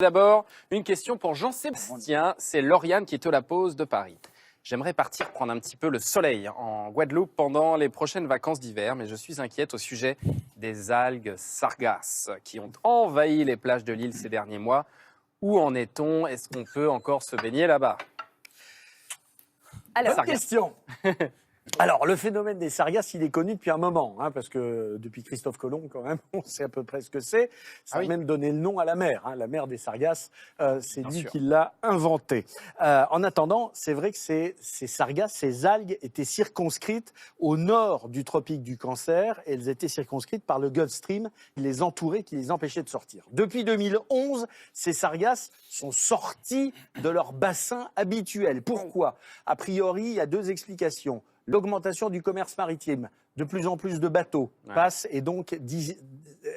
D'abord, une question pour Jean-Sébastien. C'est Lauriane qui te la pose de Paris. J'aimerais partir prendre un petit peu le soleil en Guadeloupe pendant les prochaines vacances d'hiver, mais je suis inquiète au sujet des algues sargasses qui ont envahi les plages de l'île ces derniers mois. Où en est-on? Est-ce qu'on peut encore se baigner là-bas? Bonne question. Alors, le phénomène des sargasses, il est connu depuis un moment, parce que depuis Christophe Colomb, quand même, on sait à peu près ce que c'est. Ça a même donné le nom à la mer. La mer des sargasses, c'est lui qui l'a inventé. En attendant, c'est vrai que ces sargasses, ces algues, étaient circonscrites au nord du tropique du Cancer. Et elles étaient circonscrites par le Gulf Stream, qui les entourait, qui les empêchait de sortir. Depuis 2011, ces sargasses sont sorties de leur bassin habituel. Pourquoi? A priori, il y a deux explications. L'augmentation du commerce maritime, de plus en plus de bateaux passent et donc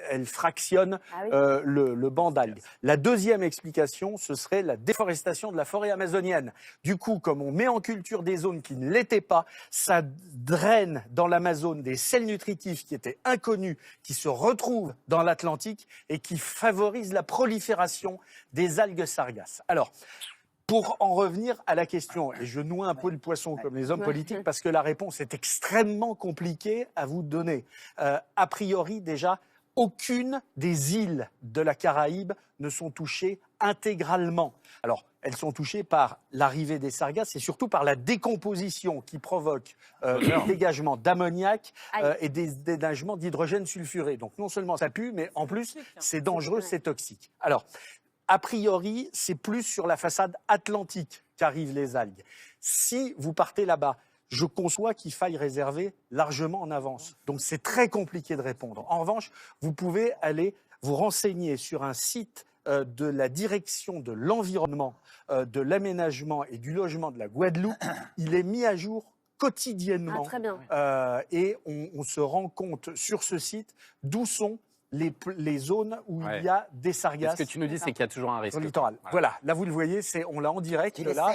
elles fractionnent le banc d'algues. La deuxième explication, ce serait la déforestation de la forêt amazonienne. Du coup, comme on met en culture des zones qui ne l'étaient pas, ça draine dans l'Amazone des sels nutritifs qui étaient inconnus, qui se retrouvent dans l'Atlantique et qui favorisent la prolifération des algues sargasses. Alors, pour en revenir à la question, et je noie un peu le poisson comme les hommes politiques parce que la réponse est extrêmement compliquée à vous donner. A priori, déjà, aucune des îles de la Caraïbe ne sont touchées intégralement. Alors, elles sont touchées par l'arrivée des sargasses et surtout par la décomposition qui provoque le dégagement d'ammoniac et des dégagements d'hydrogène sulfuré. Donc, non seulement ça pue, mais en plus, c'est dangereux, c'est toxique. Alors, a priori, c'est plus sur la façade atlantique qu'arrivent les algues. Si vous partez là-bas, je conçois qu'il faille réserver largement en avance. Donc c'est très compliqué de répondre. En revanche, vous pouvez aller vous renseigner sur un site de la direction de l'environnement, de l'aménagement et du logement de la Guadeloupe. Il est mis à jour quotidiennement. Très bien. Et on se rend compte sur ce site d'où sont les zones où il y a des sargasses. Ce que tu nous dis, c'est qu'il y a toujours un risque. Sur le littoral. Voilà, là vous le voyez, on l'a en direct. Là,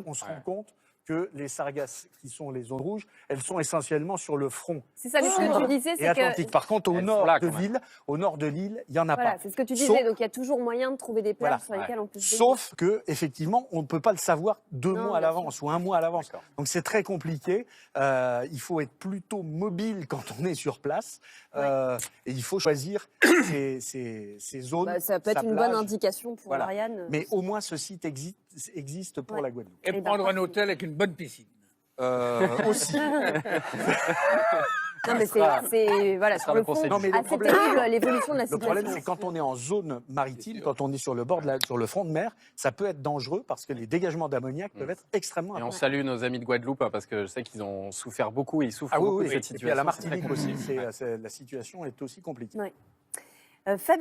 on se rend compte que les sargasses qui sont les zones rouges, elles sont essentiellement sur le front. C'est ça, ce que tu disais, c'est Atlantique. Par contre, au nord de l'île, il n'y en a pas. C'est ce que tu disais, donc il y a toujours moyen de trouver des plages sur lesquelles on peut se baigner. Sauf que, effectivement, on ne peut pas le savoir 2 mois à l'avance ou 1 mois à l'avance. Donc c'est très compliqué. Il faut être plutôt mobile quand on est sur place. Et il faut choisir ces zones. Ça peut être une bonne indication pour Lauriane. Mais au moins, ce site existe pour la Guadeloupe. Et prendre un hôtel avec une bonne piscine. Aussi. Non, mais c'est voilà, sur le fond, assez terrible l'évolution de la situation. Le problème, c'est quand on est en zone maritime, quand on est sur le bord, sur le front de mer, ça peut être dangereux parce que les dégagements d'ammoniac peuvent être extrêmement importants. Et on salue nos amis de Guadeloupe parce que je sais qu'ils ont souffert beaucoup et ils souffrent beaucoup de cette situation. Et puis à la Martinique aussi, la situation est aussi compliquée. Fabien